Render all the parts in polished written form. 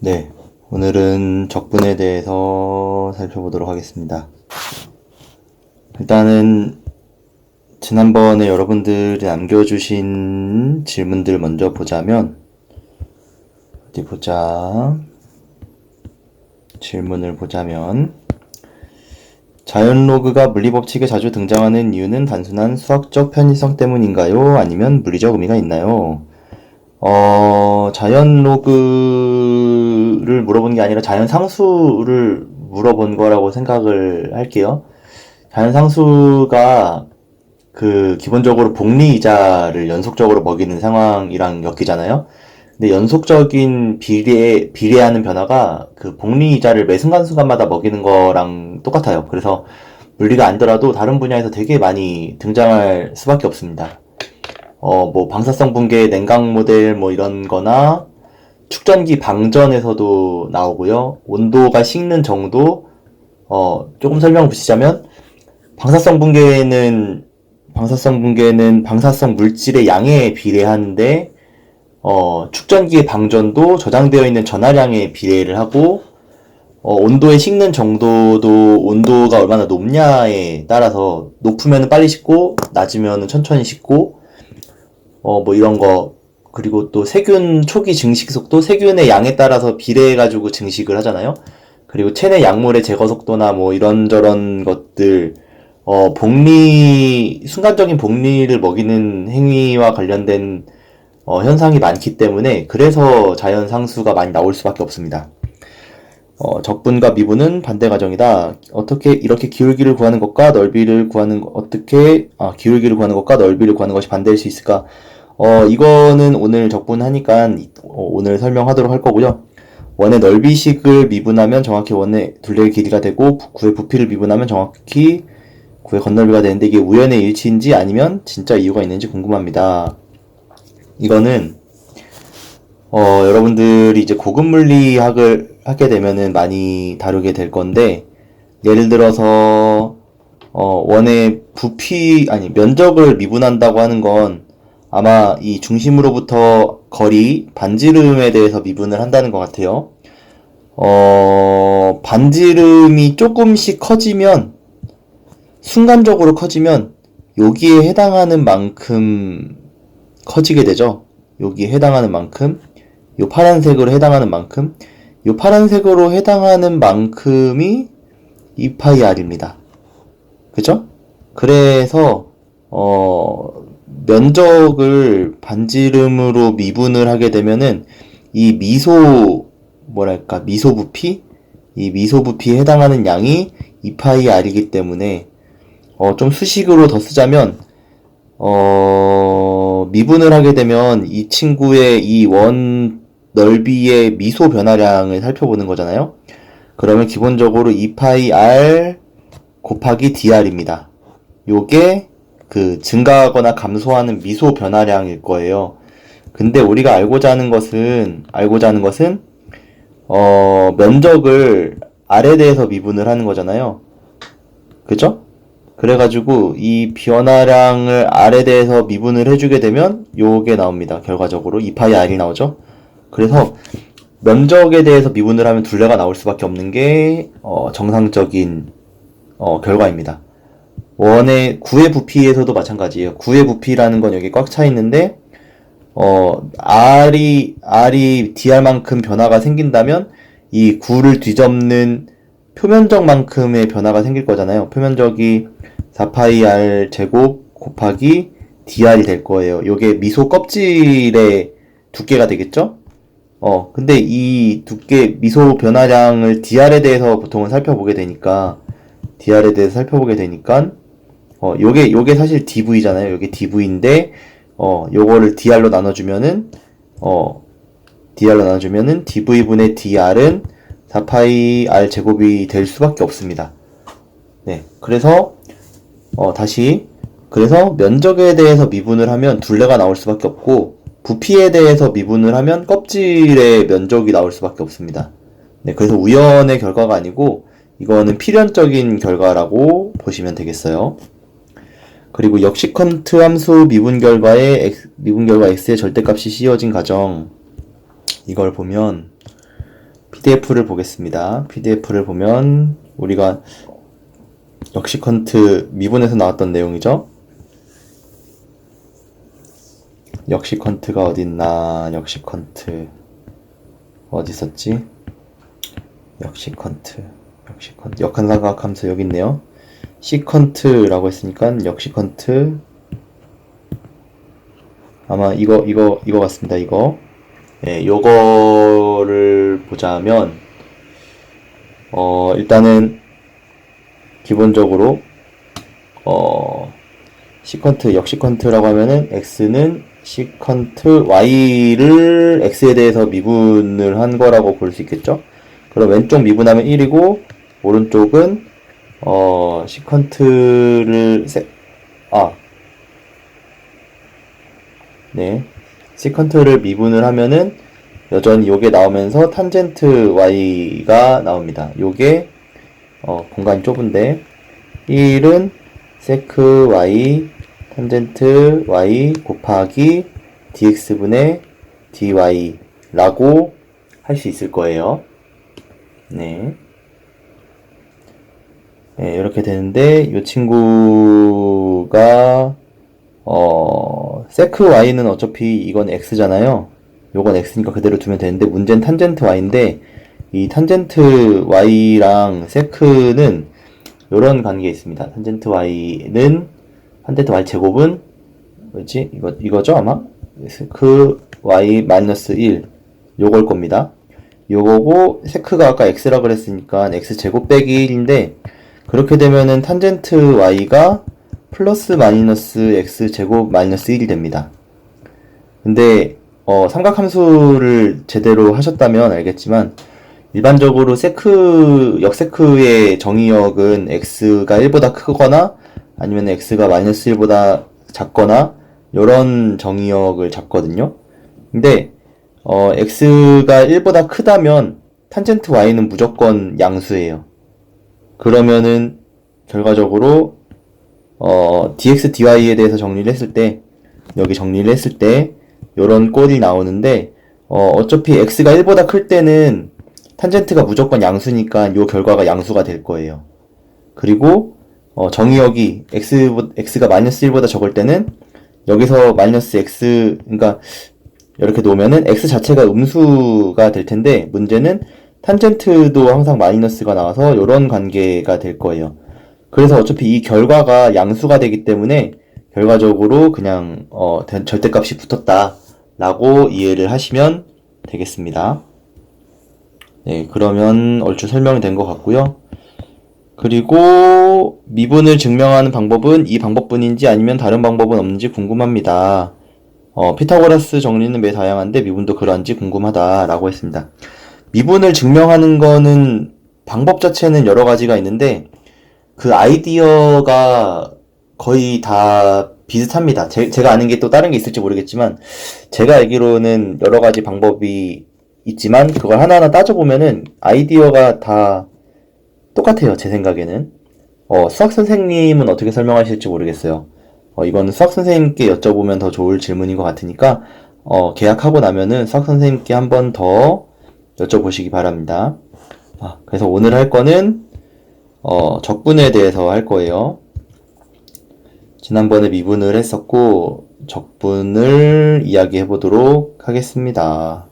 네, 오늘은 적분에 대해서 살펴보도록 하겠습니다. 일단은 지난번에 여러분들이 남겨주신 질문들 먼저 보자면, 어디 보자. 질문을 보자면, 자연 로그가 물리법칙에 자주 등장하는 이유는 단순한 수학적 편의성 때문인가요? 아니면 물리적 의미가 있나요? 자연 로그를 물어본 게 아니라 자연 상수를 물어본 거라고 생각을 할게요. 자연 상수가 기본적으로 복리이자를 연속적으로 먹이는 상황이랑 엮이잖아요. 근데 연속적인 비례하는 변화가 그 복리이자를 매 순간순간마다 먹이는 거랑 똑같아요. 그래서 물리가 아니더라도 다른 분야에서 되게 많이 등장할 수밖에 없습니다. 뭐 방사성 붕괴 냉각 모델 뭐 이런 거나 축전기 방전에서도 나오고요. 온도가 식는 정도, 조금 설명 붙이자면 방사성 붕괴는 방사성 물질의 양에 비례하는데, 축전기의 방전도 저장되어 있는 전하량에 비례를 하고, 온도의 식는 정도도 온도가 얼마나 높냐에 따라서 높으면 빨리 식고 낮으면 천천히 식고, 뭐 이런 거. 그리고 또 세균 초기 증식 속도, 세균의 양에 따라서 비례해가지고 증식을 하잖아요. 그리고 체내 약물의 제거 속도나 뭐 이런저런 것들, 순간적인 복리를 먹이는 행위와 관련된 현상이 많기 때문에 그래서 자연 상수가 많이 나올 수밖에 없습니다. 적분과 미분은 반대 과정이다. 어떻게 이렇게 기울기를 구하는 것과 넓이를 구하는 기울기를 구하는 것과 넓이를 구하는 것이 반대일 수 있을까? 이거는 오늘 적분하니까 오늘 설명하도록 할 거고요. 원의 넓이식을 미분하면 정확히 원의 둘레의 길이가 되고, 구의 부피를 미분하면 정확히 구의 건널비가 되는데, 이게 우연의 일치인지 아니면 진짜 이유가 있는지 궁금합니다. 이거는 여러분들이 이제 고급 물리학을 하게 되면은 많이 다루게 될 건데, 예를 들어서 원의 면적을 미분한다고 하는 건 아마 이 중심으로부터 거리 반지름에 대해서 미분을 한다는 것 같아요. 반지름이 조금씩 순간적으로 커지면 여기에 해당하는 만큼 커지게 되죠. 여기에 해당하는 만큼, 요 파란색으로 해당하는 만큼, 요 파란색으로 해당하는 만큼이 2파이 r입니다. 그죠? 그래서 면적을 반지름으로 미분을 하게 되면은 이 미소부피에 해당하는 양이 2파이 r이기 때문에 좀 수식으로 더 쓰자면 미분을 하게 되면 이 친구의 이 원 넓이의 미소 변화량을 살펴보는 거잖아요. 그러면 기본적으로 2파이 r 곱하기 dr입니다. 요게 증가하거나 감소하는 미소 변화량일 거예요. 근데 우리가 알고자 하는 것은 면적을 r에 대해서 미분을 하는 거잖아요. 그죠? 그래가지고 이 변화량을 r에 대해서 미분을 해주게 되면 요게 나옵니다. 결과적으로 2파이 r이 나오죠. 그래서 면적에 대해서 미분을 하면 둘레가 나올 수밖에 없는 게 정상적인 결과입니다. 구의 부피에서도 마찬가지예요. 구의 부피라는 건 여기 꽉 차 있는데, R이 dr만큼 변화가 생긴다면, 이 구를 뒤덮는 표면적만큼의 변화가 생길 거잖아요. 표면적이 4파이 r 제곱 곱하기 dr이 될 거예요. 요게 미소 껍질의 두께가 되겠죠? 근데 이 미소 변화량을 dr에 대해서 보통은 살펴보게 되니까, 요게 사실 dv잖아요. 요게 dv인데, 요거를 dr로 나눠주면은 dv분의 dr은 4파이 r 제곱이 될 수밖에 없습니다. 네. 그래서 면적에 대해서 미분을 하면 둘레가 나올 수밖에 없고, 부피에 대해서 미분을 하면 껍질의 면적이 나올 수밖에 없습니다. 네. 그래서 우연의 결과가 아니고, 이거는 필연적인 결과라고 보시면 되겠어요. 그리고 역시컨트 함수 미분 결과 x의 절대값이 씌워진 가정, 이걸 보면 PDF를 보겠습니다. PDF를 보면 우리가 역시컨트 미분에서 나왔던 내용이죠. 역시컨트가 어딨나. 역시컨트 어디 있었지? 역시컨트 역한삼각함수 여기 있네요. 시컨트라고 했으니까 역시컨트 아마 이거 같습니다. 이거. 예, 요거를 보자면 일단은 기본적으로 시컨트 역시컨트라고 하면은 x는 시컨트 y를 x에 대해서 미분을 한 거라고 볼 수 있겠죠. 그럼 왼쪽 미분하면 1이고 오른쪽은 시컨트를 시컨트를 미분을 하면은 여전히 요게 나오면서 탄젠트 y가 나옵니다. 요게 공간이 좁은데 1은 세크 y 탄젠트 y 곱하기 dx분의 dy라고 할 수 있을 거예요. 네. 네, 이렇게 되는데 이 친구가 세크 y는 어차피 이건 x잖아요. 요건 x니까 그대로 두면 되는데 문제는 탄젠트 y인데 이 탄젠트 y랑 세크는 요런 관계에 있습니다. 탄젠트 y는 탄젠트 y 제곱은 뭐지? 이거죠 아마? 세크 y 마이너스 1 요걸 겁니다. 요거고 세크가 아까 x라 그랬으니까 x 제곱 빼기 1인데 그렇게 되면은 탄젠트 y가 플러스 마이너스 x 제곱 마이너스 1이 됩니다. 근데 삼각함수를 제대로 하셨다면 알겠지만 일반적으로 역세크의 정의역은 x가 1보다 크거나 아니면 x가 마이너스 1보다 작거나 이런 정의역을 잡거든요. 근데 x가 1보다 크다면 탄젠트 y는 무조건 양수예요. 그러면은 결과적으로 dx dy에 대해서 정리를 했을 때 여기 정리를 했을 때 요런 꼴이 나오는데 어차피 x가 1보다 클 때는 탄젠트가 무조건 양수니까 요 결과가 양수가 될 거예요. 그리고 정의역이 x가 마이너스 1보다 적을 때는 여기서 마이너스 x 그러니까 이렇게 놓으면은 x 자체가 음수가 될 텐데 문제는 탄젠트도 항상 마이너스가 나와서 요런 관계가 될 거예요. 그래서 어차피 이 결과가 양수가 되기 때문에 결과적으로 그냥 절대값이 붙었다 라고 이해를 하시면 되겠습니다. 네, 그러면 얼추 설명이 된 것 같고요. 그리고 미분을 증명하는 방법은 이 방법뿐인지 아니면 다른 방법은 없는지 궁금합니다. 피타고라스 정리는 매우 다양한데 미분도 그러한지 궁금하다 라고 했습니다. 미분을 증명하는 거는 방법 자체는 여러 가지가 있는데 그 아이디어가 거의 다 비슷합니다. 제가 아는 게 또 다른 게 있을지 모르겠지만 제가 알기로는 여러 가지 방법이 있지만 그걸 하나하나 따져보면은 아이디어가 다 똑같아요. 제 생각에는. 수학 선생님은 어떻게 설명하실지 모르겠어요. 이거는 수학 선생님께 여쭤보면 더 좋을 질문인 것 같으니까 계약하고 나면은 수학 선생님께 한 번 더 여쭤보시기 바랍니다. 그래서 오늘 할 거는 적분에 대해서 할 거예요. 지난번에 미분을 했었고 적분을 이야기해 보도록 하겠습니다.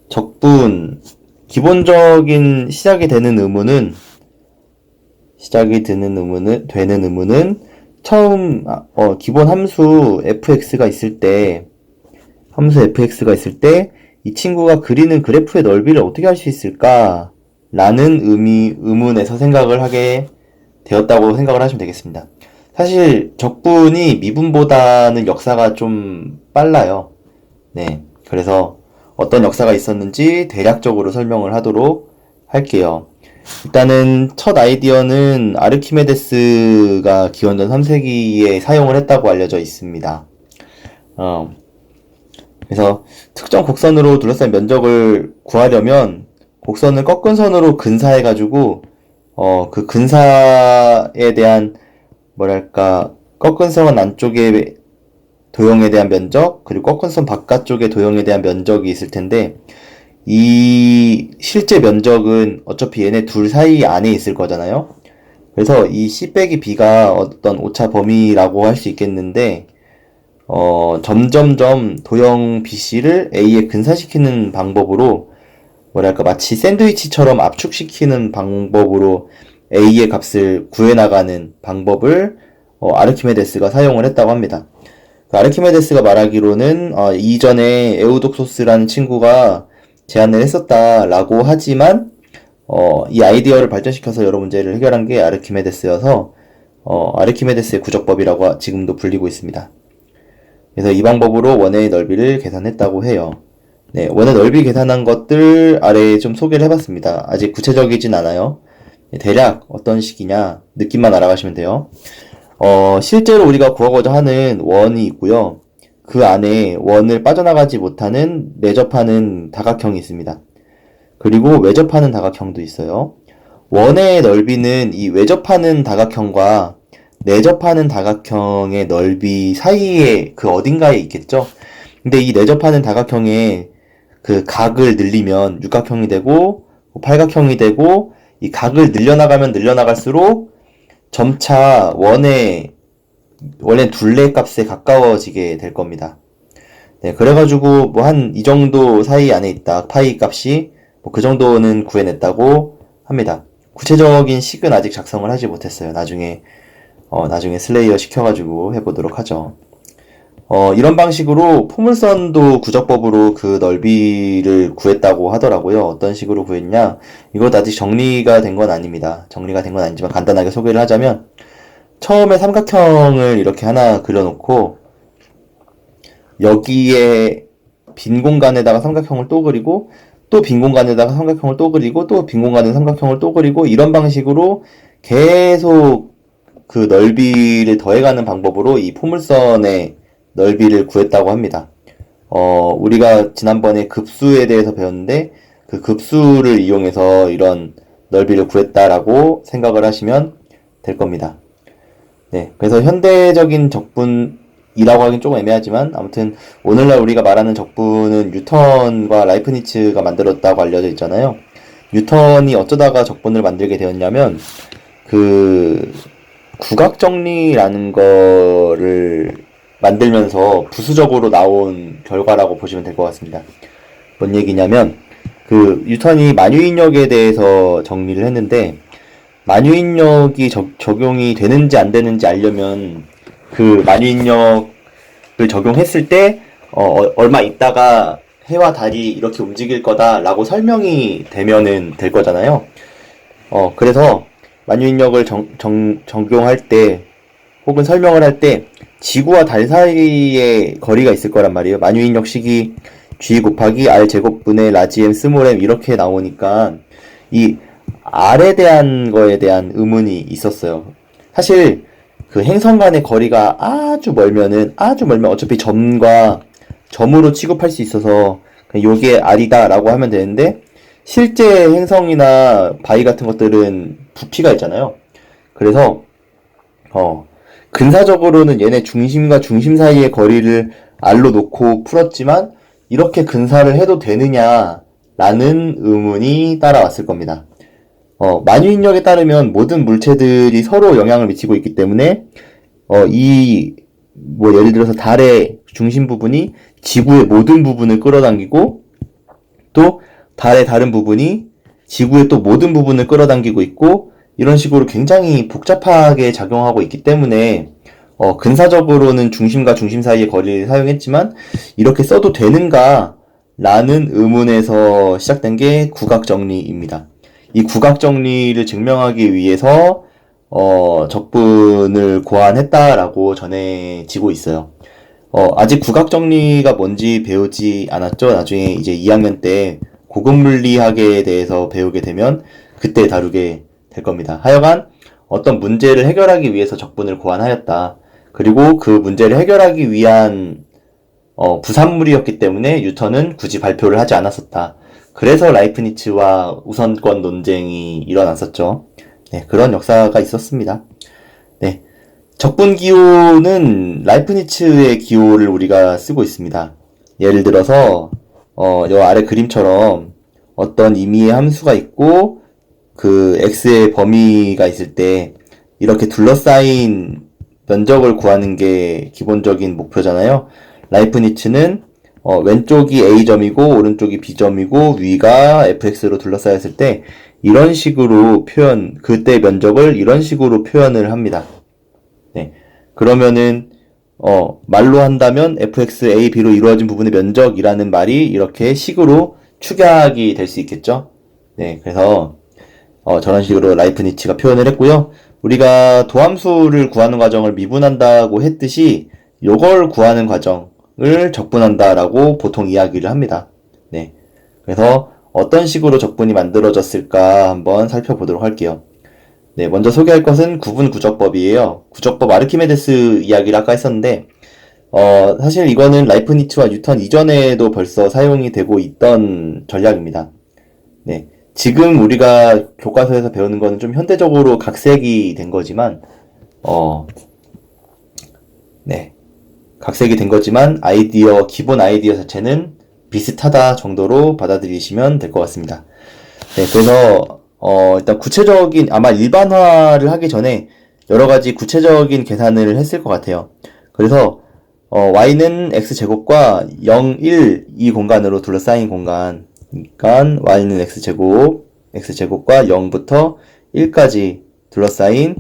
적분 기본적인 시작이 되는 의문은 처음 기본 함수 fx가 있을 때 이 친구가 그리는 그래프의 넓이를 어떻게 할 수 있을까? 라는 의문에서 생각을 하게 되었다고 생각을 하시면 되겠습니다. 사실 적분이 미분보다는 역사가 좀 빨라요. 네, 그래서 어떤 역사가 있었는지 대략적으로 설명을 하도록 할게요. 일단은 첫 아이디어는 아르키메데스가 기원전 3세기에 사용을 했다고 알려져 있습니다. 그래서 특정 곡선으로 둘러싼 면적을 구하려면 곡선을 꺾은 선으로 근사해가지고 그 근사에 대한 꺾은 선 안쪽의 도형에 대한 면적 그리고 꺾은 선 바깥쪽의 도형에 대한 면적이 있을 텐데 이 실제 면적은 어차피 얘네 둘 사이 안에 있을 거잖아요. 그래서 이 C 빼기 B가 어떤 오차 범위라고 할 수 있겠는데, 점점점 도형 BC를 A에 근사시키는 방법으로, 뭐랄까, 마치 샌드위치처럼 압축시키는 방법으로 A의 값을 구해나가는 방법을 아르키메데스가 사용을 했다고 합니다. 그 아르키메데스가 말하기로는 이전에 에우독소스라는 친구가 제안을 했었다라고 하지만 이 아이디어를 발전시켜서 여러 문제를 해결한 게 아르키메데스여서 아르키메데스의 구적법이라고 지금도 불리고 있습니다. 그래서 이 방법으로 원의 넓이를 계산했다고 해요. 네, 원의 넓이 계산한 것들 아래에 좀 소개를 해봤습니다. 아직 구체적이진 않아요. 대략 어떤 식이냐 느낌만 알아가시면 돼요. 실제로 우리가 구하고자 하는 원이 있고요. 그 안에 원을 빠져나가지 못하는 내접하는 다각형이 있습니다. 그리고 외접하는 다각형도 있어요. 원의 넓이는 이 외접하는 다각형과 내접하는 다각형의 넓이 사이에 그 어딘가에 있겠죠? 근데 이 내접하는 다각형의 그 각을 늘리면 육각형이 되고 팔각형이 되고 이 각을 늘려나가면 늘려나갈수록 점차 원의 둘레 값에 가까워지게 될 겁니다. 네, 그래가지고 뭐 한 이 정도 사이 안에 있다. 파이 값이 뭐 그 정도는 구해냈다고 합니다. 구체적인 식은 아직 작성을 하지 못했어요. 나중에 슬레이어 시켜가지고 해보도록 하죠. 이런 방식으로 포물선도 구적법으로 그 넓이를 구했다고 하더라고요. 어떤 식으로 구했냐? 이것 아직 정리가 된 건 아닙니다. 정리가 된 건 아니지만 간단하게 소개를 하자면 처음에 삼각형을 이렇게 하나 그려놓고 여기에 빈 공간에다가 삼각형을 또 그리고 또 빈 공간에다가 삼각형을 또 그리고 또 빈 공간에 삼각형을 또 그리고 이런 방식으로 계속 그 넓이를 더해가는 방법으로 이 포물선의 넓이를 구했다고 합니다. 우리가 지난번에 급수에 대해서 배웠는데 그 급수를 이용해서 이런 넓이를 구했다라고 생각을 하시면 될 겁니다. 네, 그래서 현대적인 적분이라고 하긴 조금 애매하지만 아무튼 오늘날 우리가 말하는 적분은 뉴턴과 라이프니츠가 만들었다고 알려져 있잖아요. 뉴턴이 어쩌다가 적분을 만들게 되었냐면 그 구각정리라는 거를 만들면서 부수적으로 나온 결과라고 보시면 될 것 같습니다. 뭔 얘기냐면 그 뉴턴이 만유인력에 대해서 정리를 했는데 만유인력이 적용이 되는지 안 되는지 알려면 그 만유인력을 적용했을 때 얼마 있다가 해와 달이 이렇게 움직일 거다라고 설명이 되면은 될 거잖아요. 그래서 만유인력을 적용할 때 혹은 설명을 할 때 지구와 달 사이에 거리가 있을 거란 말이에요. 만유인력식이 g 곱하기 r 제곱분의 라지 m 스몰 m 이렇게 나오니까 이 r에 대한 거에 대한 의문이 있었어요. 사실 그 행성 간의 거리가 아주 멀면 어차피 점과 점으로 취급할 수 있어서 요게 r이다 라고 하면 되는데 실제 행성이나 바위 같은 것들은 부피가 있잖아요. 그래서 근사적으로는 얘네 중심과 중심 사이의 거리를 r로 놓고 풀었지만 이렇게 근사를 해도 되느냐라는 의문이 따라왔을 겁니다. 만유인력에 따르면 모든 물체들이 서로 영향을 미치고 있기 때문에 예를 들어서 달의 중심 부분이 지구의 모든 부분을 끌어당기고 또 달의 다른 부분이 지구의 또 모든 부분을 끌어당기고 있고 이런 식으로 굉장히 복잡하게 작용하고 있기 때문에 근사적으로는 중심과 중심 사이의 거리를 사용했지만 이렇게 써도 되는가? 라는 의문에서 시작된 게 구각정리입니다. 이 구각정리를 증명하기 위해서 적분을 고안했다라고 전해지고 있어요. 아직 구각정리가 뭔지 배우지 않았죠? 나중에 이제 2학년 때 고급물리학에 대해서 배우게 되면 그때 다루게 될 겁니다. 하여간 어떤 문제를 해결하기 위해서 적분을 고안하였다. 그리고 그 문제를 해결하기 위한 부산물이었기 때문에 뉴턴은 굳이 발표를 하지 않았었다. 그래서 라이프니츠와 우선권 논쟁이 일어났었죠. 네, 그런 역사가 있었습니다. 네, 적분 기호는 라이프니츠의 기호를 우리가 쓰고 있습니다. 예를 들어서 요 아래 그림처럼 어떤 임의의 함수가 있고 그 x의 범위가 있을 때 이렇게 둘러싸인 면적을 구하는 게 기본적인 목표잖아요. 라이프니츠는 왼쪽이 a점이고 오른쪽이 b점이고 위가 fx로 둘러싸였을 때 이런 식으로 그때 면적을 이런 식으로 표현을 합니다. 네. 그러면은 말로 한다면 fx a b로 이루어진 부분의 면적이라는 말이 이렇게 식으로 축약이 될 수 있겠죠. 네. 그래서 저런 식으로 라이프니츠가 표현을 했고요. 우리가 도함수를 구하는 과정을 미분한다고 했듯이 요걸 구하는 과정을 적분한다라고 보통 이야기를 합니다. 네. 그래서 어떤 식으로 적분이 만들어졌을까 한번 살펴보도록 할게요. 네, 먼저 소개할 것은 구분 구적법이에요. 구적법 아르키메데스 이야기를 아까 했었는데 사실 이거는 라이프니츠와 뉴턴 이전에도 벌써 사용이 되고 있던 전략입니다. 네. 지금 우리가 교과서에서 배우는 거는 좀 현대적으로 각색이 된 거지만, 네. 각색이 된 거지만, 기본 아이디어 자체는 비슷하다 정도로 받아들이시면 될 것 같습니다. 네. 그래서, 일단 아마 일반화를 하기 전에 여러 가지 구체적인 계산을 했을 것 같아요. 그래서, y는 x제곱과 0, 1 이 공간으로 둘러싸인 공간, 그러니까 y는 x제곱과 0부터 1까지 둘러싸인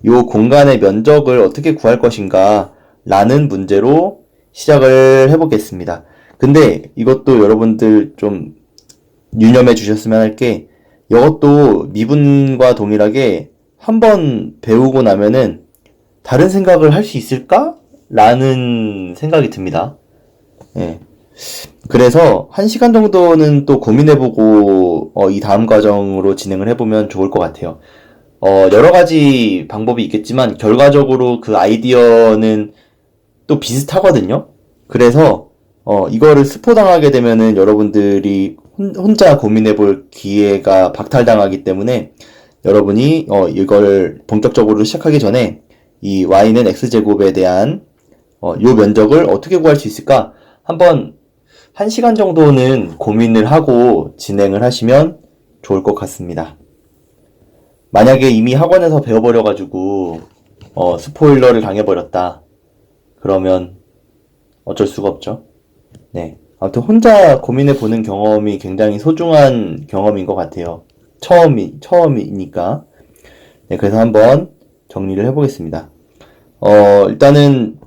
요 공간의 면적을 어떻게 구할 것인가 라는 문제로 시작을 해보겠습니다. 근데 이것도 여러분들 좀 유념해 주셨으면 할 게, 이것도 미분과 동일하게 한번 배우고 나면은 다른 생각을 할 수 있을까? 라는 생각이 듭니다. 예. 그래서 1시간 정도는 또 고민해보고 이 다음 과정으로 진행을 해보면 좋을 것 같아요. 여러 가지 방법이 있겠지만 결과적으로 그 아이디어는 또 비슷하거든요. 그래서 이거를 스포당하게 되면은 여러분들이 혼자 고민해볼 기회가 박탈당하기 때문에 여러분이 이걸 본격적으로 시작하기 전에 이 y는 x제곱에 대한 요 면적을 어떻게 구할 수 있을까? 한번 1시간 정도는 고민을 하고 진행을 하시면 좋을 것 같습니다. 만약에 이미 학원에서 배워버려가지고 스포일러를 당해버렸다. 그러면 어쩔 수가 없죠. 네. 아무튼 혼자 고민해보는 경험이 굉장히 소중한 경험인 것 같아요. 처음이니까. 네, 그래서 한번 정리를 해보겠습니다. 일단은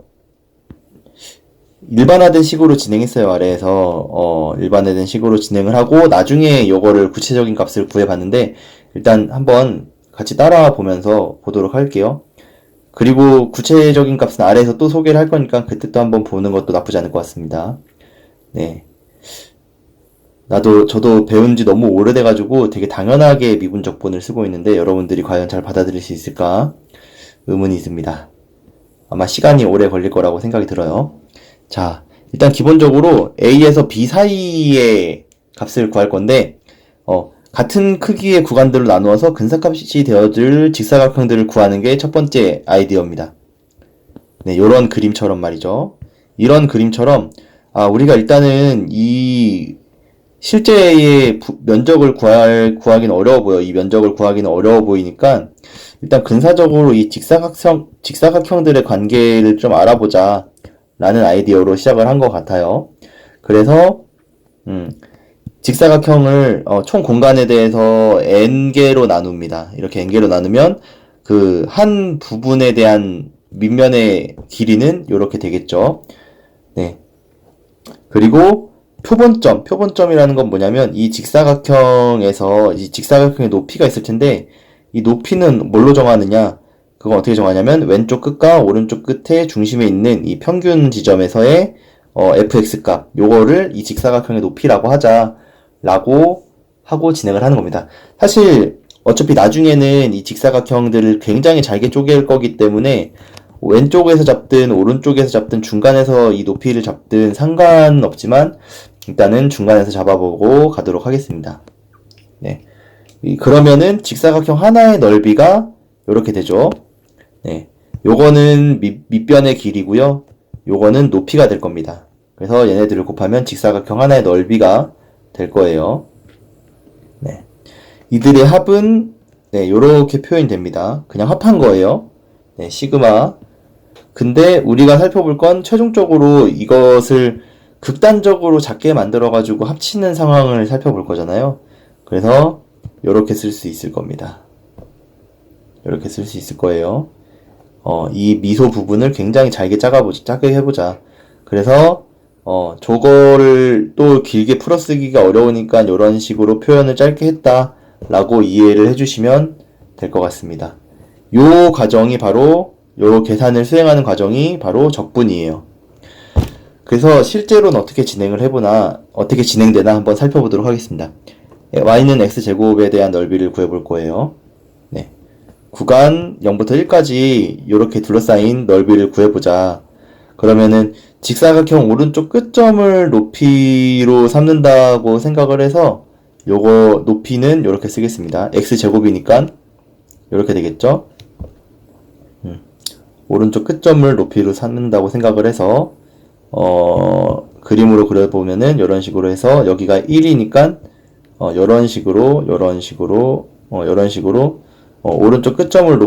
일반화된 식으로 진행했어요. 아래에서 일반화된 식으로 진행을 하고 나중에 요거를 구체적인 값을 구해봤는데 일단 한번 같이 따라와 보면서 보도록 할게요. 그리고 구체적인 값은 아래에서 또 소개를 할 거니까 그때 또 한번 보는 것도 나쁘지 않을 것 같습니다. 네. 저도 배운 지 너무 오래돼가지고 되게 당연하게 미분적분을 쓰고 있는데 여러분들이 과연 잘 받아들일 수 있을까 의문이 있습니다. 아마 시간이 오래 걸릴 거라고 생각이 들어요. 자, 일단 기본적으로 A에서 B 사이의 값을 구할 건데, 같은 크기의 구간들로 나누어서 근사값이 되어줄 직사각형들을 구하는 게 첫 번째 아이디어입니다. 네, 요런 그림처럼 말이죠. 이런 그림처럼, 우리가 일단은 이 실제의 면적을 구하기는 어려워 보여. 이 면적을 구하기는 어려워 보이니까, 일단 근사적으로 이 직사각형들의 관계를 좀 알아보자. 라는 아이디어로 시작을 한 것 같아요. 그래서 직사각형을 총 공간에 대해서 n개로 나눕니다. 이렇게 n개로 나누면 그 한 부분에 대한 밑면의 길이는 이렇게 되겠죠. 네. 그리고 표본점이라는 건 뭐냐면 이 직사각형에서 이 직사각형의 높이가 있을 텐데 이 높이는 뭘로 정하느냐? 그건 어떻게 정하냐면 왼쪽 끝과 오른쪽 끝에 중심에 있는 이 평균 지점에서의 fx 값 요거를 이 직사각형의 높이라고 하자라고 하고 진행을 하는 겁니다. 사실 어차피 나중에는 이 직사각형들을 굉장히 잘게 쪼갤 거기 때문에 왼쪽에서 잡든 오른쪽에서 잡든 중간에서 이 높이를 잡든 상관없지만 일단은 중간에서 잡아보고 가도록 하겠습니다. 네. 그러면은 직사각형 하나의 넓이가 이렇게 되죠. 네. 요거는 밑변의 길이고요. 요거는 높이가 될 겁니다. 그래서 얘네들을 곱하면 직사각형 하나의 넓이가 될 거예요. 이들의 합은 네, 요렇게 표현이 됩니다. 그냥 합한 거예요. 네, 시그마. 근데 우리가 살펴볼 건 최종적으로 이것을 극단적으로 작게 만들어가지고 합치는 상황을 살펴볼 거잖아요. 그래서 요렇게 쓸 수 있을 겁니다. 이렇게 쓸 수 있을 거예요. 이 미소 부분을 굉장히 작게 해보자. 그래서, 저거를 또 길게 풀어쓰기가 어려우니까 이런 식으로 표현을 짧게 했다. 라고 이해를 해주시면 될 것 같습니다. 요 과정이 바로, 요 계산을 수행하는 과정이 바로 적분이에요. 그래서 실제로는 어떻게 어떻게 진행되나 한번 살펴보도록 하겠습니다. y는 x제곱에 대한 넓이를 구해볼 거예요. 네. 구간 0부터 1까지 이렇게 둘러싸인 넓이를 구해보자. 그러면은 직사각형 오른쪽 끝점을 높이로 삼는다고 생각을 해서 요거 높이는 이렇게 쓰겠습니다. x제곱이니까 이렇게 되겠죠? 오른쪽 끝점을 높이로 삼는다고 생각을 해서 그림으로 그려보면은 이런 식으로 해서 여기가 1이니까 이런 식으로 오른쪽 끝점을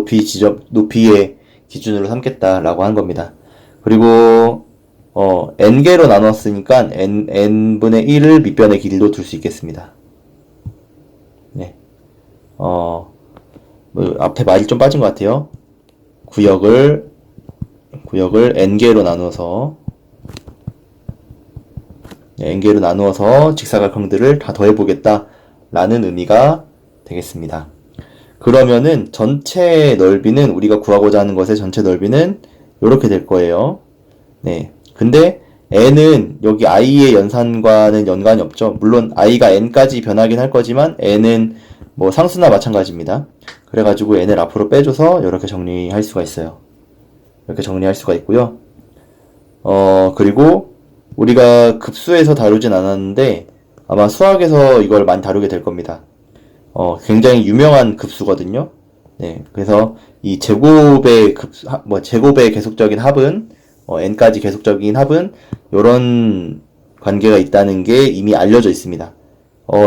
높이의 기준으로 삼겠다라고 한 겁니다. 그리고 n개로 나눴으니까 n분의 1을 밑변의 길이로 둘 수 있겠습니다. 네. 앞에 말이 좀 빠진 것 같아요. 구역을 n개로 나누어서 n개로 나누어서 직사각형들을 다 더해보겠다 라는 의미가 되겠습니다. 그러면은 전체 넓이는 우리가 구하고자 하는 것의 전체 넓이는 이렇게 될 거예요. 네. 근데 n은 여기 i의 연산과는 연관이 없죠. 물론 i가 n까지 변하긴 할 거지만 n은 뭐 상수나 마찬가지입니다. 그래가지고 n을 앞으로 빼줘서 이렇게 정리할 수가 있어요. 이렇게 정리할 수가 있고요. 그리고 우리가 급수에서 다루진 않았는데 아마 수학에서 이걸 많이 다루게 될 겁니다. 굉장히 유명한 급수거든요. 네, 그래서 이 제곱의 제곱의 계속적인 합은 n까지 계속적인 합은 이런 관계가 있다는 게 이미 알려져 있습니다.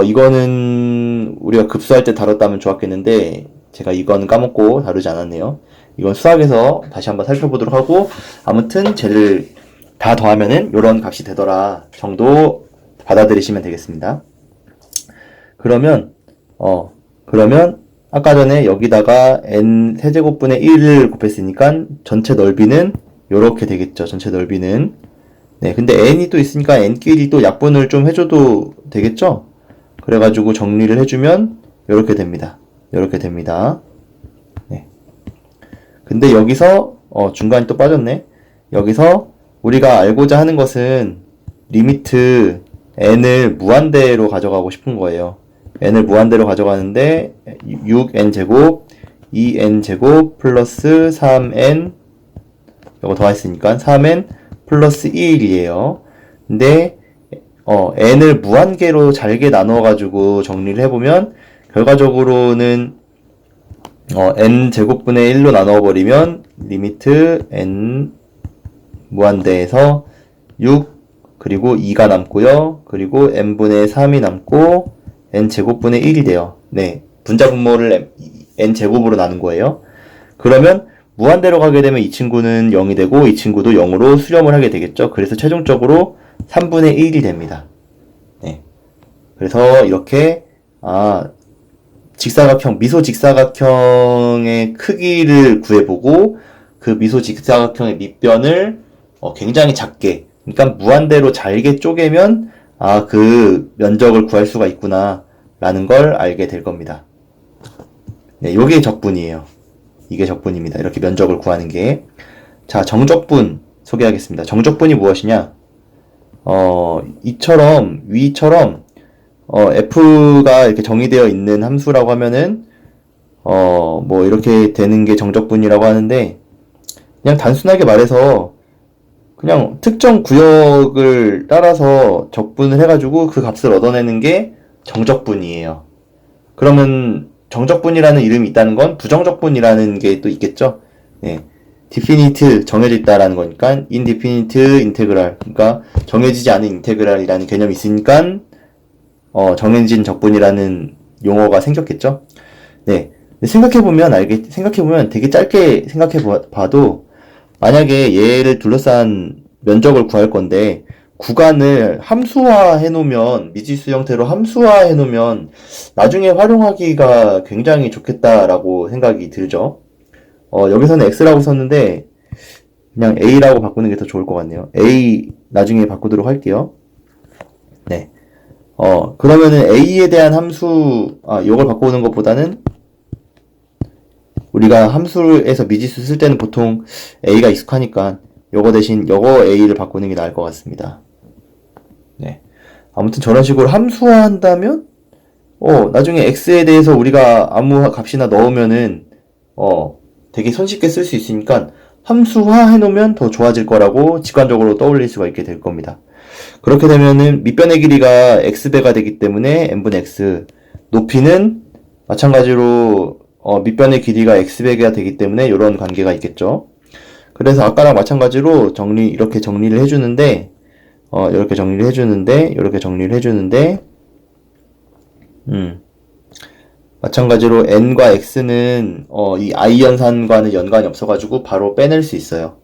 이거는 우리가 급수할 때 다뤘다면 좋았겠는데 제가 이거는 까먹고 다루지 않았네요. 이건 수학에서 다시 한번 살펴보도록 하고 아무튼 쟤를 다 더하면은 이런 값이 되더라 정도 받아들이시면 되겠습니다. 그러면 아까 전에 여기다가 n 세제곱분의 1을 곱했으니까 전체 넓이는 요렇게 되겠죠. 전체 넓이는. 네, 근데 n이 또 있으니까 n끼리 또 약분을 좀 해줘도 되겠죠? 그래가지고 정리를 해주면 요렇게 됩니다. 요렇게 됩니다. 네. 근데 여기서, 중간이 또 빠졌네. 여기서 우리가 알고자 하는 것은 리미트 n을 무한대로 가져가고 싶은 거예요. n을 무한대로 가져가는데 6n제곱 2n제곱 플러스 3n 이거 더했으니까 3n 플러스 1이에요. 근데 n을 무한개로 잘게 나눠가지고 정리를 해보면 결과적으로는 n제곱분의 1로 나눠버리면 리미트 n 무한대에서 6 그리고 2가 남고요. 그리고 n분의 3이 남고 n제곱분의 1이 돼요. 네, 분자분모를 n제곱으로 나눈 거예요. 그러면 무한대로 가게 되면 이 친구는 0이 되고 이 친구도 0으로 수렴을 하게 되겠죠. 그래서 최종적으로 3분의 1이 됩니다. 네. 그래서 이렇게 미소 직사각형의 크기를 구해보고 그 미소 직사각형의 밑변을 굉장히 작게, 그러니까 무한대로 잘게 쪼개면 그 면적을 구할 수가 있구나 라는 걸 알게 될 겁니다. 네, 요게 적분이에요. 이게 적분입니다. 이렇게 면적을 구하는 게. 자, 정적분 소개하겠습니다. 정적분이 무엇이냐? 위처럼 f가 이렇게 정의되어 있는 함수라고 하면은 뭐 이렇게 되는 게 정적분이라고 하는데 그냥 단순하게 말해서 그냥 특정 구역을 따라서 적분을 해가지고 그 값을 얻어내는 게 정적분이에요. 그러면 정적분이라는 이름이 있다는 건 부정적분이라는 게 또 있겠죠? 네. definite 정해져 있다라는 거니까 indefinite integral, 그러니까 정해지지 않은 인테그랄이라는 개념이 있으니까 정해진 적분이라는 용어가 생겼겠죠? 네. 근데 생각해보면 되게 짧게 생각해봐도, 만약에 얘를 둘러싼 면적을 구할 건데, 구간을 함수화 해놓으면, 미지수 형태로 함수화 해놓으면, 나중에 활용하기가 굉장히 좋겠다라고 생각이 들죠. 여기서는 x라고 썼는데, 그냥 a라고 바꾸는 게 더 좋을 것 같네요. a 나중에 바꾸도록 할게요. 네. 그러면은 a에 대한 이걸 바꾸는 것보다는 우리가 함수에서 미지수 쓸 때는 보통 a가 익숙하니까 요거 대신 요거 a를 바꾸는 게 나을 것 같습니다. 네. 아무튼 저런 식으로 함수화한다면 나중에 x에 대해서 우리가 아무 값이나 넣으면은 되게 손쉽게 쓸 수 있으니까 함수화 해놓으면 더 좋아질 거라고 직관적으로 떠올릴 수가 있게 될 겁니다. 그렇게 되면은 밑변의 길이가 x배가 되기 때문에 n분의 x, 높이는 마찬가지로 밑변의 길이가 x배가 되기 때문에 이런 관계가 있겠죠. 그래서 아까랑 마찬가지로 이렇게 정리를 해주는데, 이렇게 정리를 해주는데, 마찬가지로 n과 x는 이 i 연산과는 연관이 없어가지고 바로 빼낼 수 있어요.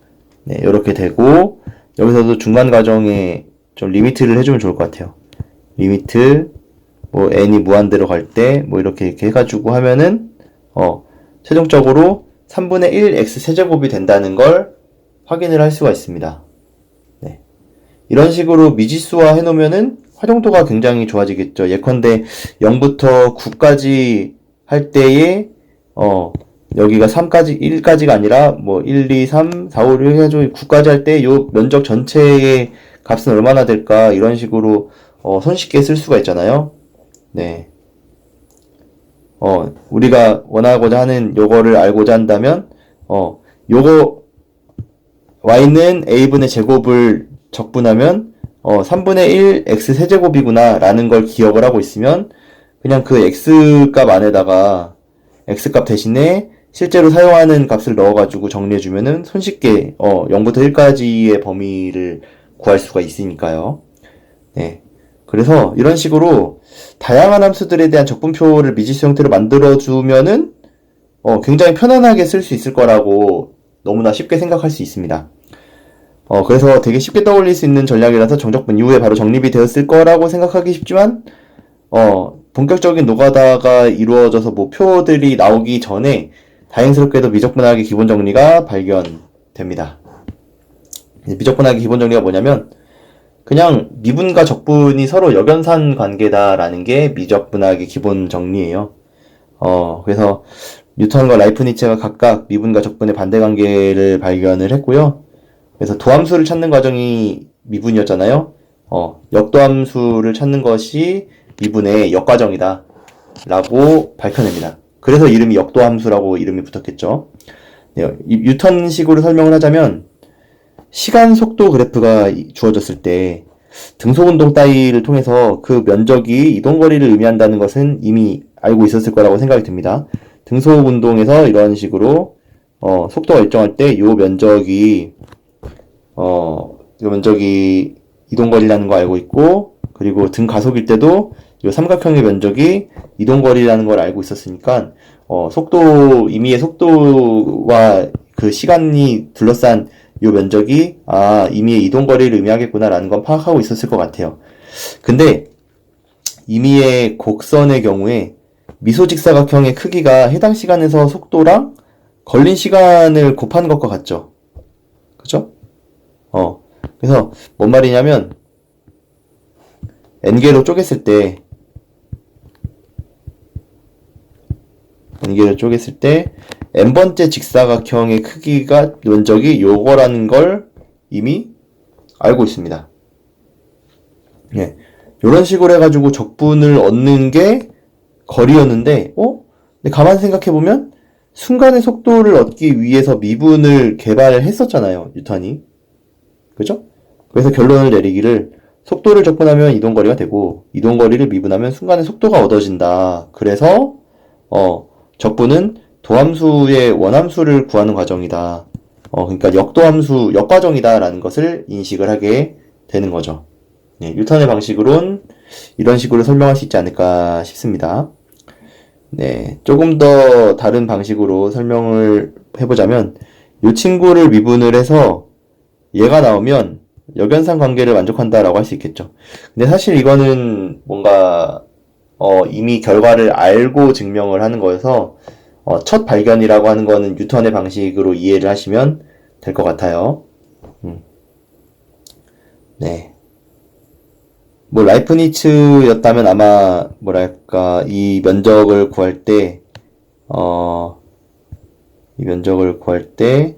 네, 이렇게 되고 여기서도 중간 과정에 좀 리미트를 해주면 좋을 것 같아요. 리미트 뭐 n이 무한대로 갈 때 뭐 이렇게 해가지고 하면은 최종적으로 3분의 1 x 세제곱이 된다는 걸 확인을 할 수가 있습니다. 네. 이런 식으로 미지수화 해놓으면은 활용도가 굉장히 좋아지겠죠. 예컨대 0부터 9까지 할 때에 여기가 1까지가 아니라 뭐 1, 2, 3, 4, 5, 6 해가지고 9까지 할 때 요 면적 전체의 값은 얼마나 될까 이런 식으로 손쉽게 쓸 수가 있잖아요. 네. 우리가 원하고자 하는 요거를 알고자 한다면 요거 y는 a분의 제곱을 적분하면 3분의 1 x 세제곱이구나 라는 걸 기억을 하고 있으면 그냥 그 x값 안에다가 x값 대신에 실제로 사용하는 값을 넣어가지고 정리해주면은 손쉽게 0부터 1까지의 범위를 구할 수가 있으니까요. 네. 그래서 이런 식으로 다양한 함수들에 대한 적분표를 미지수 형태로 만들어주면은 굉장히 편안하게 쓸 수 있을 거라고 너무나 쉽게 생각할 수 있습니다. 그래서 되게 쉽게 떠올릴 수 있는 전략이라서 정적분 이후에 바로 정립이 되었을 거라고 생각하기 쉽지만, 본격적인 노가다가 이루어져서 뭐 표들이 나오기 전에 다행스럽게도 미적분학의 기본 정리가 발견됩니다. 미적분학의 기본 정리가 뭐냐면, 그냥 미분과 적분이 서로 역연산 관계다라는 게 미적분학의 기본 정리예요. 그래서 뉴턴과 라이프니츠가 각각 미분과 적분의 반대 관계를 발견을 했고요. 그래서 도함수를 찾는 과정이 미분이었잖아요. 역도함수를 찾는 것이 미분의 역과정이다 라고 밝혀냅니다. 그래서 이름이 역도함수라고 이름이 붙었겠죠. 네, 뉴턴식으로 설명을 하자면 시간 속도 그래프가 주어졌을 때 등속운동 따위를 통해서 그 면적이 이동거리를 의미한다는 것은 이미 알고 있었을 거라고 생각이 듭니다. 등속운동에서 이런 식으로 속도가 일정할 때 요 면적이 이동거리라는 거 알고 있고, 그리고 등 가속일 때도 이 삼각형의 면적이 이동거리라는 걸 알고 있었으니까, 임의의 속도와 그 시간이 둘러싼 이 면적이, 임의의 이동거리를 의미하겠구나라는 건 파악하고 있었을 것 같아요. 근데, 임의의 곡선의 경우에 미소직사각형의 크기가 해당 시간에서 속도랑 걸린 시간을 곱하는 것과 같죠? 그죠? 그래서 뭔 말이냐면 n개로 쪼갰을 때 n번째 직사각형의 크기가 면적이 요거라는 걸 이미 알고 있습니다. 예. 요런 식으로 해가지고 적분을 얻는 게 거리였는데 근데 가만히 생각해보면 순간의 속도를 얻기 위해서 미분을 개발했었잖아요, 뉴턴이. 그죠? 그래서 결론을 내리기를 속도를 적분하면 이동거리가 되고 이동거리를 미분하면 순간의 속도가 얻어진다. 그래서 적분은 도함수의 원함수를 구하는 과정이다. 그러니까 역도함수, 역과정이다라는 것을 인식을 하게 되는 거죠. 네, 뉴턴의 방식으론 이런 식으로 설명할 수 있지 않을까 싶습니다. 네, 조금 더 다른 방식으로 설명을 해보자면, 이 친구를 미분을 해서 얘가 나오면 역연상 관계를 만족한다라고 할 수 있겠죠. 근데 사실 이거는 뭔가 이미 결과를 알고 증명을 하는 거여서 첫 발견이라고 하는 거는 뉴턴의 방식으로 이해를 하시면 될 것 같아요. 네. 뭐 라이프니츠였다면 아마 뭐랄까 이 면적을 구할 때 어, 이 면적을 구할 때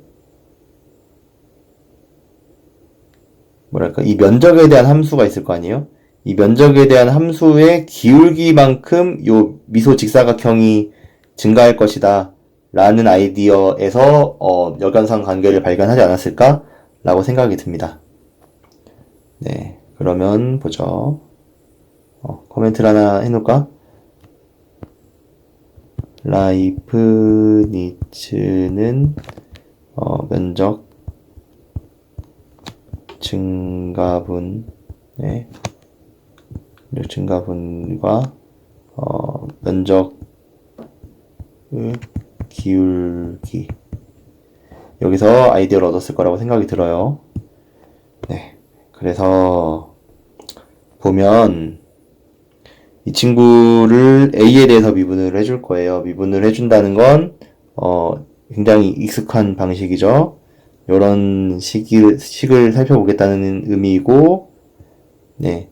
뭐랄까 이 면적에 대한 함수가 있을 거 아니에요? 이 면적에 대한 함수의 기울기만큼 요 미소 직사각형이 증가할 것이다 라는 아이디어에서 역연상 관계를 발견하지 않았을까? 라고 생각이 듭니다. 네, 그러면 보죠. 코멘트를 하나 해놓을까? 라이프니츠는 면적 증가분, 네, 면적 증가분과 면적 기울기 여기서 아이디어를 얻었을 거라고 생각이 들어요. 네, 그래서 보면 이 친구를 A에 대해서 미분을 해줄 거예요. 미분을 해준다는 건 굉장히 익숙한 방식이죠. 이런 식을 살펴보겠다는 의미이고, 네,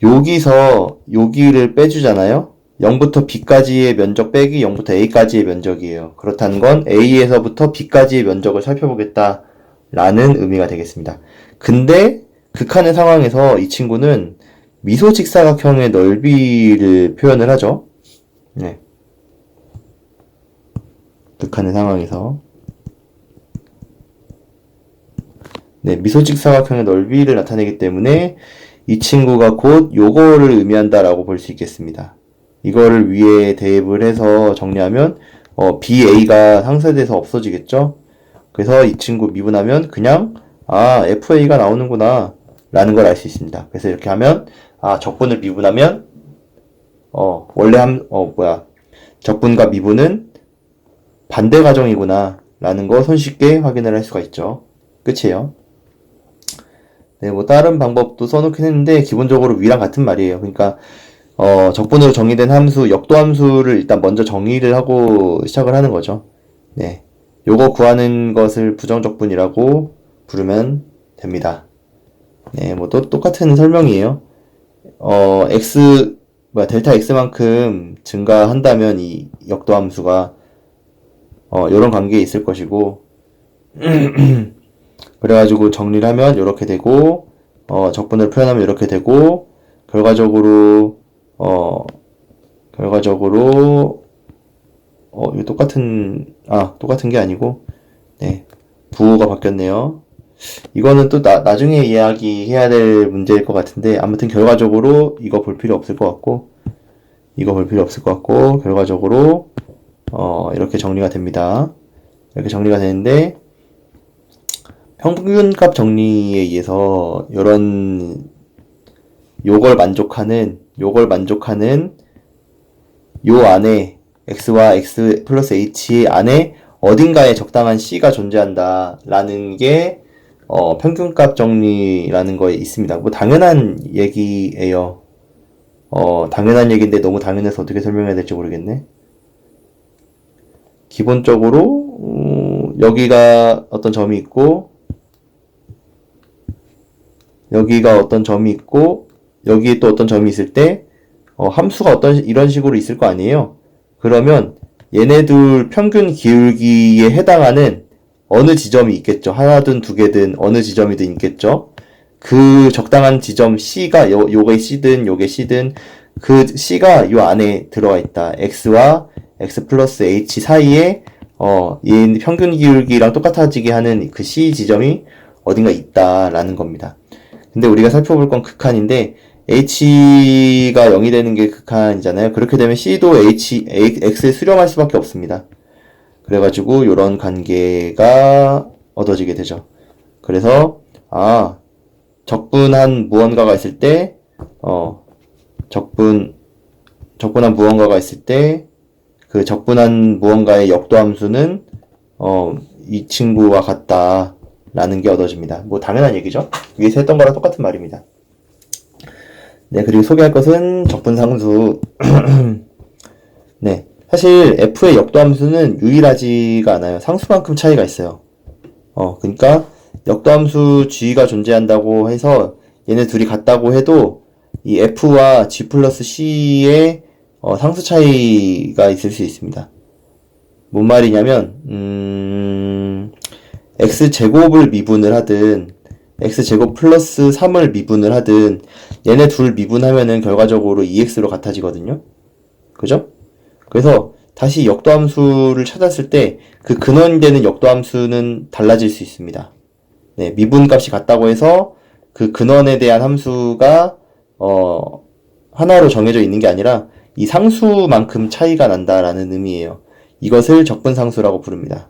여기서 여기를 빼주잖아요. 0부터 B까지의 면적 빼기 0부터 A까지의 면적이에요. 그렇다는 건 A에서부터 B까지의 면적을 살펴보겠다라는 의미가 되겠습니다. 근데 극한의 상황에서 이 친구는 미소 직사각형의 넓이를 표현을 하죠. 네. 극한의 상황에서. 네, 미소 직사각형의 넓이를 나타내기 때문에 이 친구가 곧 요거를 의미한다라고 볼 수 있겠습니다. 이거를 위에 대입을 해서 정리하면 BA가 상쇄돼서 없어지겠죠? 그래서 이 친구 미분하면 그냥 FA가 나오는구나 라는 걸 알 수 있습니다. 그래서 이렇게 하면 적분을 미분하면 원래 적분과 미분은 반대 과정이구나 라는 거 손쉽게 확인을 할 수가 있죠. 끝이에요. 네, 뭐 다른 방법도 써놓긴 했는데 기본적으로 위랑 같은 말이에요. 그러니까 적분으로 정의된 함수, 역도 함수를 일단 먼저 정의를 하고 시작을 하는 거죠. 네, 요거 구하는 것을 부정적분이라고 부르면 됩니다. 네, 뭐 또 똑같은 설명이에요. 델타 x만큼 증가한다면 이 역도 함수가 요런 관계에 있을 것이고 그래가지고 정리를 하면 이렇게 되고 적분을 표현하면 이렇게 되고 결과적으로 이거 똑같은 게 아니고 네, 부호가 바뀌었네요. 이거는 또 나중에 이야기해야 될 문제일 것 같은데 아무튼 결과적으로 이거 볼 필요 없을 것 같고 결과적으로 이렇게 정리가 됩니다. 이렇게 정리가 되는데 평균값 정리에 의해서 요걸 만족하는 요 안에 x와 x 플러스 h 안에 어딘가에 적당한 c가 존재한다 라는 게 평균값 정리라는 거에 있습니다. 뭐 당연한 얘기예요. 당연한 얘기인데 너무 당연해서 어떻게 설명해야 될지 모르겠네. 기본적으로 여기가 어떤 점이 있고 여기가 어떤 점이 있고 여기에 또 어떤 점이 있을 때 함수가 이런 식으로 있을 거 아니에요. 그러면 얘네들 평균 기울기에 해당하는 어느 지점이 있겠죠. 하나든 두 개든 어느 지점이든 있겠죠. 그 적당한 지점 C가 요게 C든 요게 C든 그 C가 요 안에 들어가 있다. X와 X 플러스 H 사이에 얘 평균 기울기랑 똑같아지게 하는 그 C 지점이 어딘가 있다라는 겁니다. 근데 우리가 살펴볼 건 극한인데 H가 0이 되는 게 극한이잖아요. 그렇게 되면 C도 X에 수렴할 수밖에 없습니다. 그래가지고 이런 관계가 얻어지게 되죠. 그래서 적분한 무언가가 있을 때 적분 적분한 무언가가 있을 때 그 적분한 무언가의 역도함수는 이 친구와 같다 라는 게 얻어집니다. 뭐 당연한 얘기죠. 위에서 했던 거랑 똑같은 말입니다. 네, 그리고 소개할 것은 적분상수. 네, 사실 F의 역도함수는 유일하지가 않아요. 상수만큼 차이가 있어요. 그러니까 역도함수 G가 존재한다고 해서 얘네 둘이 같다고 해도 이 F와 G 플러스 C의 상수 차이가 있을 수 있습니다. 뭔 말이냐면 x제곱을 미분을 하든 x제곱 플러스 3을 미분을 하든 얘네 둘 미분하면은 결과적으로 2x로 같아지거든요. 그죠? 그래서 다시 역도함수를 찾았을 때 그 근원이 되는 역도함수는 달라질 수 있습니다. 네, 미분값이 같다고 해서 그 근원에 대한 함수가 하나로 정해져 있는 게 아니라 이 상수만큼 차이가 난다라는 의미예요. 이것을 적분상수라고 부릅니다.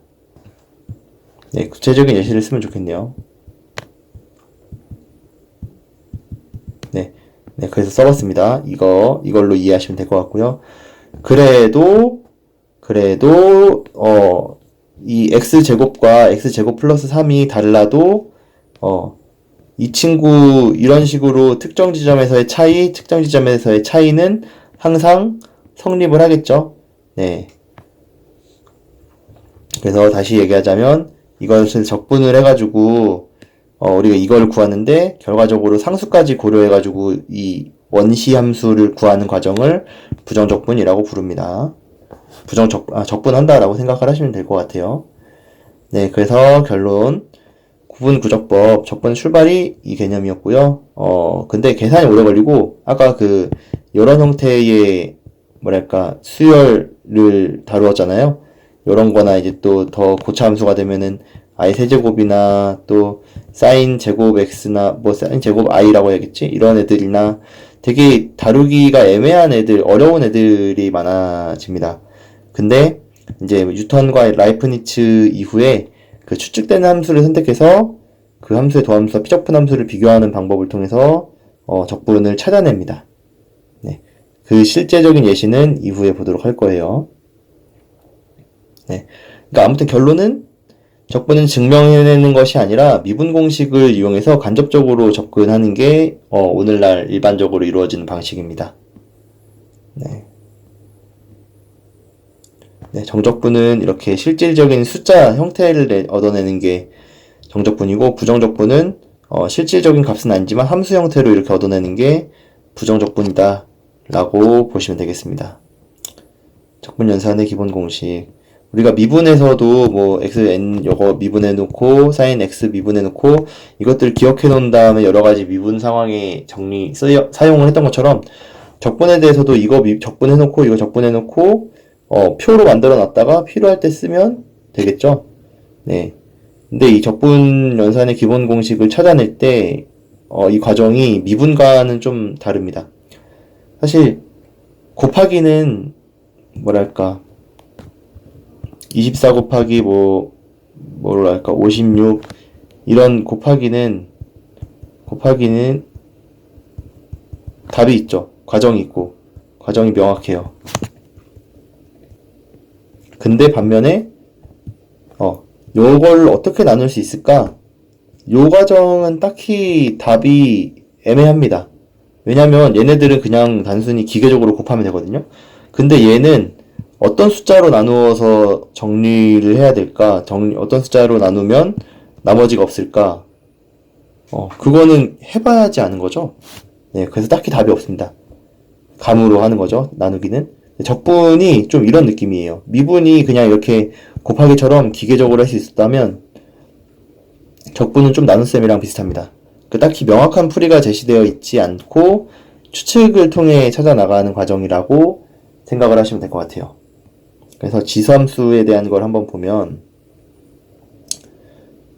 네, 구체적인 예시를 쓰면 좋겠네요. 네, 그래서 써봤습니다. 이걸로 이해하시면 될 것 같고요. 그래도, 이 x제곱과 x제곱 플러스 3이 달라도, 이 친구, 이런 식으로 특정 지점에서의 차이는 항상 성립을 하겠죠. 네. 그래서 다시 얘기하자면, 이것을 적분을 해가지고, 우리가 이걸 구하는데, 결과적으로 상수까지 고려해가지고, 이 원시 함수를 구하는 과정을 부정적분이라고 부릅니다. 적분한다라고 생각을 하시면 될 것 같아요. 네, 그래서 결론. 구분구적법, 적분 출발이 이 개념이었고요. 근데 계산이 오래 걸리고, 아까 여러 형태의, 수열을 다루었잖아요. 요런 거나 이제 또 더 고차함수가 되면은 i 세제곱이나 또 사인 제곱 x나 사인 제곱 i라고 해야겠지? 이런 애들이나 되게 다루기가 애매한 애들, 어려운 애들이 많아집니다. 근데 이제 뉴턴과 라이프니츠 이후에 그 추측되는 함수를 선택해서 그 함수의 도함수와 피적분 함수를 비교하는 방법을 통해서 적분을 찾아냅니다. 네. 그 실제적인 예시는 이후에 보도록 할 거예요. 네. 그러니까 아무튼 결론은 적분은 증명해내는 것이 아니라 미분 공식을 이용해서 간접적으로 접근하는 게 오늘날 일반적으로 이루어지는 방식입니다. 네. 네, 정적분은 이렇게 실질적인 숫자 형태를 얻어내는 게 정적분이고, 부정적분은 실질적인 값은 아니지만 함수 형태로 이렇게 얻어내는 게 부정적분이다 라고 보시면 되겠습니다. 적분 연산의 기본 공식. 우리가 미분에서도 xn 요거 미분해 놓고 sin x 미분해 놓고 이것들 기억해 놓은 다음에 여러 가지 미분 상황에 사용을 했던 것처럼 적분에 대해서도 이거 적분해 놓고 이거 적분해 놓고 표로 만들어 놨다가 필요할 때 쓰면 되겠죠. 네. 근데 이 적분 연산의 기본 공식을 찾아낼 때 이 과정이 미분과는 좀 다릅니다. 사실 곱하기는 24 곱하기 56 이런 곱하기는 답이 있죠. 과정이 있고 과정이 명확해요. 근데 반면에 요걸 어떻게 나눌 수 있을까? 요 과정은 딱히 답이 애매합니다. 왜냐면 얘네들은 그냥 단순히 기계적으로 곱하면 되거든요. 근데 얘는 어떤 숫자로 나누어서 정리를 해야 될까? 어떤 숫자로 나누면 나머지가 없을까? 그거는 해봐야지 아는 거죠. 네, 그래서 딱히 답이 없습니다. 감으로 하는 거죠, 나누기는. 적분이 좀 이런 느낌이에요. 미분이 그냥 이렇게 곱하기처럼 기계적으로 할 수 있었다면, 적분은 좀 나눗셈이랑 비슷합니다. 딱히 명확한 풀이가 제시되어 있지 않고, 추측을 통해 찾아 나가는 과정이라고 생각을 하시면 될 것 같아요. 그래서 지수함수에 대한 걸 한번 보면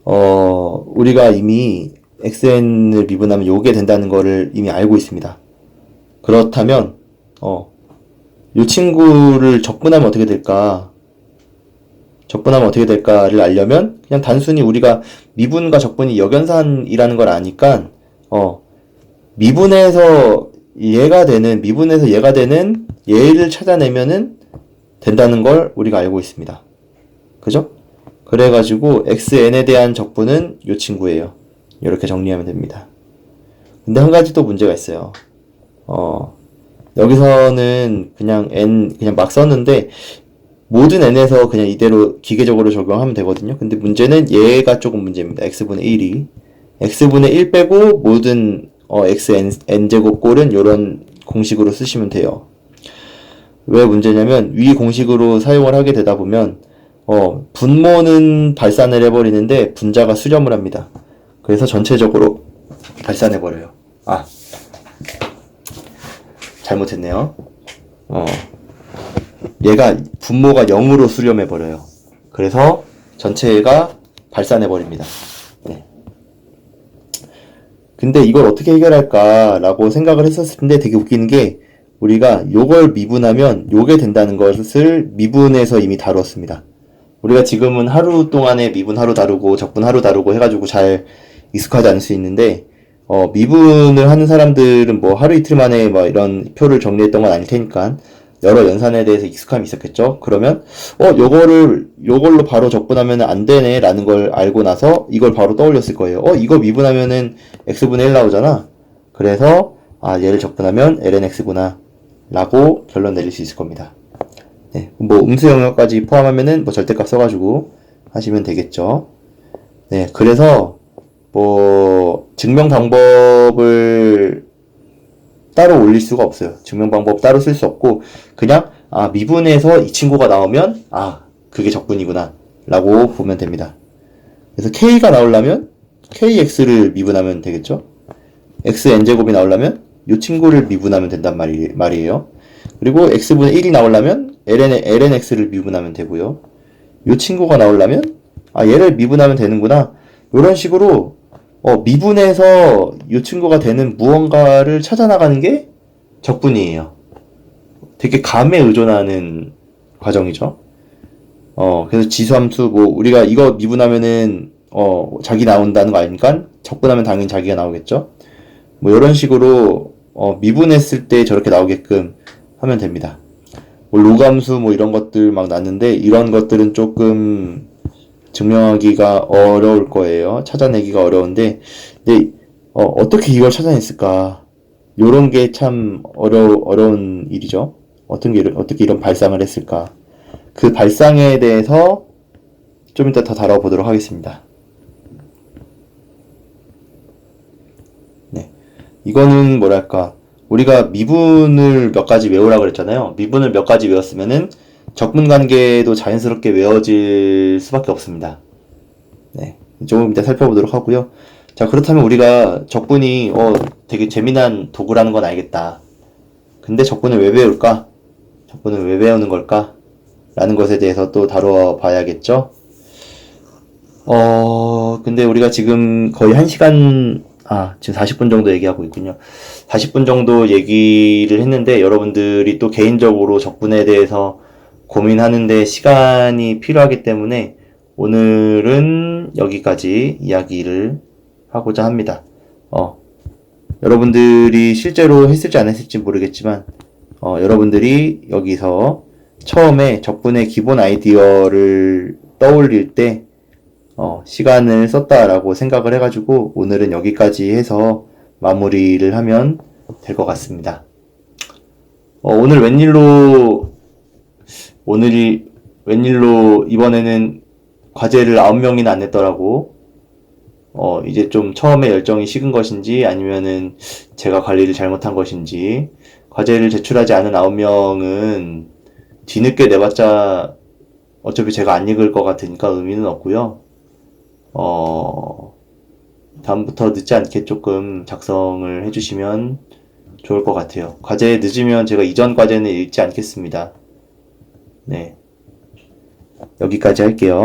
우리가 이미 xn을 미분하면 요게 된다는 거를 이미 알고 있습니다. 그렇다면 요 친구를 적분하면 어떻게 될까를 알려면 그냥 단순히 우리가 미분과 적분이 역연산이라는 걸 아니까 미분해서 얘가 되는, 미분에서 얘가 되는 얘를 찾아내면은 된다는 걸 우리가 알고 있습니다. 그죠? 그래가지고 xn에 대한 적분은 이 친구예요. 이렇게 정리하면 됩니다. 근데 한 가지 또 문제가 있어요. 여기서는 그냥 막 썼는데 모든 n에서 그냥 이대로 기계적으로 적용하면 되거든요. 근데 문제는 얘가 조금 문제입니다. x분의 1이 x분의 1 빼고 모든 xn제곱 꼴은 이런 공식으로 쓰시면 돼요. 왜 문제냐면 위 공식으로 사용을 하게 되다 보면 분모는 발산을 해버리는데 분자가 수렴을 합니다. 그래서 전체적으로 발산해버려요. 잘못했네요. 얘가 분모가 0으로 수렴해버려요. 그래서 전체가 발산해버립니다. 네. 근데 이걸 어떻게 해결할까라고 생각을 했었을 텐데 되게 웃기는 게 우리가 요걸 미분하면 요게 된다는 것을 미분에서 이미 다루었습니다. 우리가 지금은 하루 동안에 미분 하루 다루고 적분 하루 다루고 해가지고 잘 익숙하지 않을 수 있는데 미분을 하는 사람들은 뭐 하루 이틀 만에 뭐 이런 표를 정리했던 건 아닐 테니까 여러 연산에 대해서 익숙함이 있었겠죠. 그러면 요걸로 바로 적분하면 안 되네 라는 걸 알고 나서 이걸 바로 떠올렸을 거예요. 이거 미분하면은 x분의 1 나오잖아. 그래서 얘를 적분하면 lnx구나 라고 결론 내릴 수 있을 겁니다. 네, 뭐 음수 영역까지 포함하면은 뭐 절대값 써가지고 하시면 되겠죠. 네, 그래서 뭐 증명 방법을 따로 올릴 수가 없어요. 증명 방법 따로 쓸 수 없고 그냥 미분에서 이 친구가 나오면 그게 적분이구나 라고 보면 됩니다. 그래서 k가 나오려면 kx를 미분하면 되겠죠. xn제곱이 나오려면 이 친구를 미분하면 된단 말이에요. 그리고 x분의 1이 나오려면 lnx를 미분하면 되고요. 이 친구가 나오려면 얘를 미분하면 되는구나. 이런 식으로 미분해서 이 친구가 되는 무언가를 찾아나가는 게 적분이에요. 되게 감에 의존하는 과정이죠. 그래서 지수함수 우리가 이거 미분하면은 자기 나온다는 거 아니까 적분하면 당연히 자기가 나오겠죠. 뭐 이런 식으로 미분했을 때 저렇게 나오게끔 하면 됩니다. 뭐 로감수 뭐 이런 것들 막 났는데 이런 것들은 조금 증명하기가 어려울 거예요. 찾아내기가 어려운데 근데 어떻게 이걸 찾아냈을까? 요런 게 참 어려운 일이죠. 어떻게 이런 발상을 했을까? 그 발상에 대해서 좀 이따 더 다뤄보도록 하겠습니다. 네. 이거는 뭐랄까 우리가 미분을 몇 가지 외우라고 그랬잖아요. 미분을 몇 가지 외웠으면은 적분 관계도 자연스럽게 외워질 수밖에 없습니다. 네. 조금 이따 살펴보도록 하고요. 자, 그렇다면 우리가 적분이 되게 재미난 도구라는 건 알겠다. 근데 적분을 왜 배울까? 적분을 왜 배우는 걸까? 라는 것에 대해서 또 다뤄 봐야겠죠? 근데 우리가 지금 거의 1시간, 지금 40분 정도 얘기하고 있군요. 40분 정도 얘기를 했는데 여러분들이 또 개인적으로 적분에 대해서 고민하는데 시간이 필요하기 때문에 오늘은 여기까지 이야기를 하고자 합니다. 여러분들이 실제로 했을지 안 했을지 모르겠지만 여러분들이 여기서 처음에 적분의 기본 아이디어를 떠올릴 때 시간을 썼다라고 생각을 해가지고 오늘은 여기까지 해서 마무리를 하면 될 것 같습니다. 오늘 웬일로 이번에는 과제를 9명이나 안 냈더라고. 이제 좀 처음에 열정이 식은 것인지 아니면은 제가 관리를 잘못한 것인지 과제를 제출하지 않은 9명은 뒤늦게 내봤자 어차피 제가 안 읽을 것 같으니까 의미는 없고요. 다음부터 늦지 않게 조금 작성을 해주시면 좋을 것 같아요. 과제 늦으면 제가 이전 과제는 읽지 않겠습니다. 네. 여기까지 할게요.